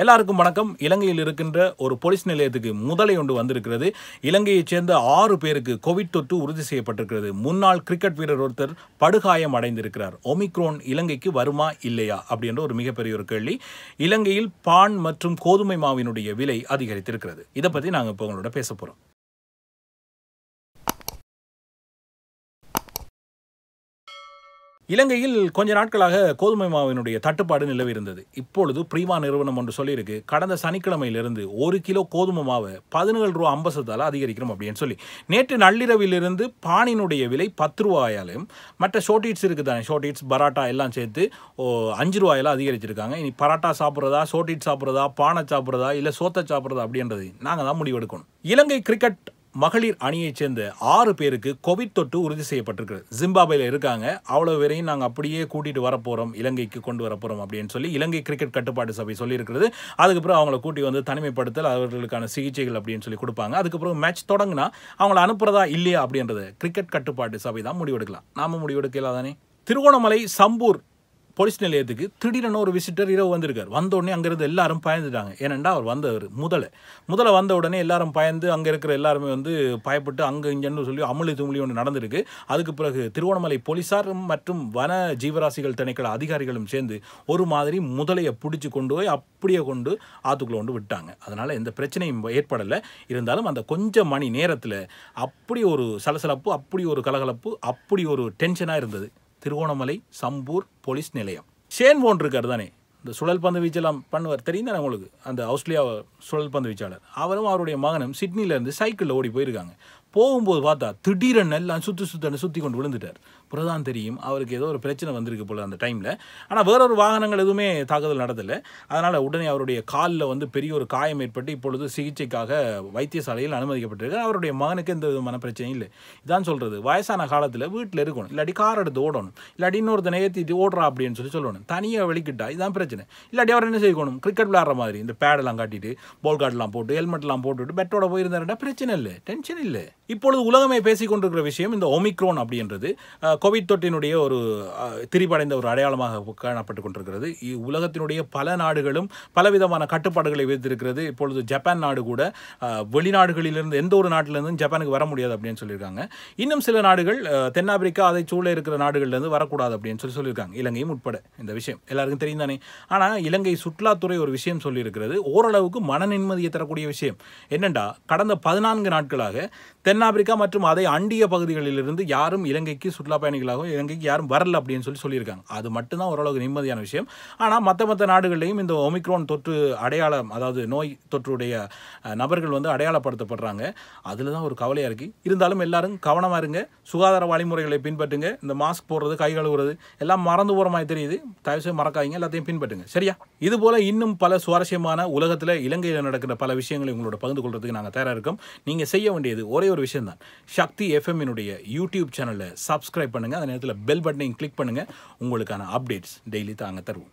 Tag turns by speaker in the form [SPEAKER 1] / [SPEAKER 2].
[SPEAKER 1] எல்லாருக்கும் வணக்கம். இலங்கையில் இருக்கின்ற ஒரு போலீஸ் நிலையத்துக்கு முதலை ஒன்று வந்திருக்கிறது. இலங்கையைச் சேர்ந்த 6 பேருக்கு கோவிட் தொற்று உறுதி செய்யப்பட்டிருக்கிறது. முன்னாள் கிரிக்கெட் வீரர் ஒருத்தர் படுகாயம் அடைந்திருக்கிறார். ஒமிக்ரோன் இலங்கைக்கு வருமா இல்லையா அப்படின்ற ஒரு மிகப்பெரிய ஒரு கேள்வி. இலங்கையில் பான் மற்றும் கோதுமை மாவினுடைய விலை அதிகரித்திருக்கிறது. இதை பற்றி நாங்கள் இப்போ உங்களோட பேச போகிறோம். இலங்கையில் கொஞ்ச நாட்களாக கோதுமை மாவினுடைய தட்டுப்பாடு நிலவி இருந்தது. இப்பொழுது பிரீமா நிறுவனம் ஒன்று சொல்லியிருக்கு, கடந்த சனிக்கிழமையிலிருந்து 1 கிலோ கோதுமை மாவை 17 ரூபா 50 சத்தால் அதிகரிக்கிறோம் அப்படின்னு சொல்லி. நேற்று நள்ளிரவிலிருந்து பானினுடைய விலை 10 ரூபாயாலும், மற்ற ஷோர்டீட்ஸ் இருக்குது தானே, ஷோர்டீட்ஸ் பராட்டா எல்லாம் சேர்த்து 5 ரூபாயெல்லாம் அதிகரிச்சிருக்காங்க. இனி பராட்டா சாப்பிட்றதா, ஷோர்டீட் சாப்பிட்றதா, பானை சாப்பிட்றதா, இல்லை சோத்தை சாப்பிட்றதா அப்படின்றது நாங்கள் தான் முடிவெடுக்கணும். இலங்கை கிரிக்கெட் மகளிர் அணியைச் சேர்ந்த 6 பேருக்கு கோவிட் தொற்று உறுதி செய்யப்பட்டிருக்கிறது. ஜிம்பாப்வேல இருக்காங்க. அவ்வளோ பேரையும் நாங்கள் அப்படியே கூட்டிகிட்டு வரப்போகிறோம், இலங்கைக்கு கொண்டு வரப்போகிறோம் அப்படின்னு சொல்லி இலங்கை கிரிக்கெட் கட்டுப்பாட்டு சபை சொல்லியிருக்கிறது. அதுக்கப்புறம் அவங்கள கூட்டி வந்து தனிமைப்படுத்தல், அவர்களுக்கான சிகிச்சைகள் அப்படின்னு சொல்லி கொடுப்பாங்க. அதுக்கப்புறம் மேட்ச் தொடங்கினா அவங்கள அனுப்புறதா இல்லையா அப்படின்றத கிரிக்கெட் கட்டுப்பாட்டு சபை தான் முடிவெடுக்கலாம். நாம முடிவெடுக்கலாம் தானே. திருகோணமலை சம்பூர் போலீஸ் நிலையத்துக்கு திடீரென ஒரு விசிட்டர் இரவு வந்திருக்கார். வந்த உடனே அங்கிருந்து எல்லாரும் பயந்துட்டாங்க. ஏனெண்டா அவர் வந்தவர் முதல்ல வந்த உடனே எல்லாரும் பயந்து, அங்கே இருக்கிற எல்லாருமே வந்து பயப்பட்டு அங்கே இங்கன்னு சொல்லி அமுளி துமுளி ஒன்று நடந்திருக்கு. அதுக்கு பிறகு திருகோணமலை போலீஸாரும் மற்றும் வன ஜீவராசிகள் திணைக்கள அதிகாரிகளும் சேர்ந்து ஒரு மாதிரி முதலையை பிடிச்சி கொண்டு போய் அப்படியே கொண்டு ஆற்றுக்குள்ளே கொண்டு விட்டாங்க. அதனால் எந்த பிரச்சனையும் ஏற்படலை. இருந்தாலும் அந்த கொஞ்சம் மணி நேரத்தில் அப்படி ஒரு சலசலப்பு, அப்படி ஒரு கலகலப்பு, அப்படி ஒரு டென்ஷனாக இருந்தது திருகோணமலை சம்பூர் போலீஸ் நிலையம். ஷேன் வார்ன் இருக்கார் தானே, இந்த சுழல் பந்து வீச்செல்லாம் பண்ணுவார், தெரியும் தானே உங்களுக்கு, அந்த ஆஸ்திரேலியா சுழல் பந்து வீச்சாளர். அவரும் அவருடைய மகனும் சிட்னிலேருந்து சைக்கிளில் ஓடி போயிருக்காங்க. போகும்போது பார்த்தா திடீரென்னு எல்லாம் சுற்றி கொண்டு விழுந்துட்டார். புறதான் தெரியும் அவருக்கு ஏதோ ஒரு பிரச்சனை வந்திருக்கு போல அந்த டைமில். ஆனால் வேறொரு வாகனங்கள் எதுவுமே தாக்குதல் நடத்தலை. அதனால் உடனே அவருடைய காலில் வந்து பெரிய ஒரு காயம் ஏற்பட்டு இப்பொழுது சிகிச்சைக்காக வைத்தியசாலையில் அனுமதிக்கப்பட்டிருக்கு. அவருடைய மகனுக்கு எந்த விதமான பிரச்சனையும் இல்லை. இதான் சொல்கிறது, வயசான காலத்தில் வீட்டில் இருக்கணும், இல்லாட்டி கார் எடுத்து ஓடணும், இல்லாட்டி இன்னொருத்தனை ஏற்றிட்டு ஓடுறா அப்படின்னு சொல்லணும். தனியாக வெளிக்கிட்டா இதுதான் பிரச்சனை. இல்லாட்டி அவர் என்ன செய்யணும், கிரிக்கெட் விளையாடுற மாதிரி இந்த பேடெல்லாம் காட்டிட்டு, பால் கார்டெலாம் போட்டு, ஹெல்மெட்லாம் போட்டுவிட்டு பெட்டோட போயிருந்தாருன்னா பிரச்சனை இல்லை, டென்ஷன் இல்லை. இப்பொழுது உலகமே பேசிக் கொண்டிருக்கிற விஷயம் இந்த ஒமிக்ரோன் அப்படின்றது கோவிட் தொற்றினுடைய ஒரு திரிபடைந்த ஒரு அடையாளமாக காணப்பட்டு கொண்டிருக்கிறது. உலகத்தினுடைய பல நாடுகளும் பலவிதமான கட்டுப்பாடுகளை விதித்திருக்கிறது. இப்பொழுது ஜப்பான் நாடு கூட வெளிநாடுகளிலிருந்து எந்த ஒரு நாட்டிலிருந்தும் ஜப்பானுக்கு வர முடியாது அப்படின்னு சொல்லியிருக்காங்க. இன்னும் சில நாடுகள் தென்னாப்பிரிக்கா அதை சூழ இருக்கிற நாடுகள்லேருந்து வரக்கூடாது அப்படின்னு சொல்லியிருக்காங்க, இலங்கையும் உட்பட. இந்த விஷயம் எல்லாருக்கும் தெரியும் தானே. ஆனால் இலங்கை சுற்றுலாத்துறை ஒரு விஷயம் சொல்லியிருக்கிறது, ஓரளவுக்கு மன நிம்மதியை தரக்கூடிய விஷயம். என்னென்னா, கடந்த 14 நாட்களாக தென்னாப்பிரிக்கா மற்றும் அதை அண்டிய பகுதிகளிலிருந்து யாரும் இலங்கைக்கு சுற்றுலா பயணிகளாகவும் இலங்கைக்கு யாரும் வரல அப்படின்னு சொல்லியிருக்காங்க. அது மட்டும்தான் ஓரளவுக்கு நிம்மதியான விஷயம். ஆனால் மற்ற நாடுகள்லையும் இந்த ஒமிக்ரோன் தொற்று அடையாளம், அதாவது நோய் தொற்றுடைய நபர்கள் வந்து அடையாளப்படுத்தப்படுறாங்க. அதில் தான் ஒரு கவலையாக இருக்குது. இருந்தாலும் எல்லாரும் கவனமாக இருங்க, சுகாதார வழிமுறைகளை பின்பற்றுங்க. இந்த மாஸ்க் போடுறது, கை கழுவுறது எல்லாம் மறந்து போகிற மாதிரி தெரியுது. தயவுசெய்து மறக்காதீங்க, எல்லாத்தையும் பின்பற்றுங்க, சரியா? இதுபோல் இன்னும் பல சுவாரஸ்யமான உலகத்தில் இலங்கையில் நடக்கிற பல விஷயங்களை உங்களோட பகிர்ந்து கொள்றதுக்கு நாங்கள் தயாராக இருக்கோம். நீங்கள் செய்ய வேண்டியது ஒரே ஒரு விஷயம் தான், சக்தி எஃப்எம்னுடைய யூடியூப் சேனலை சப்ஸ்கிரைப் பண்ணுங்கள். அந்த நேரத்தில் பெல் பட்டனையும் கிளிக் பண்ணுங்கள். உங்களுக்கான அப்டேட்ஸ் டெய்லி தாங்க தருவோம்.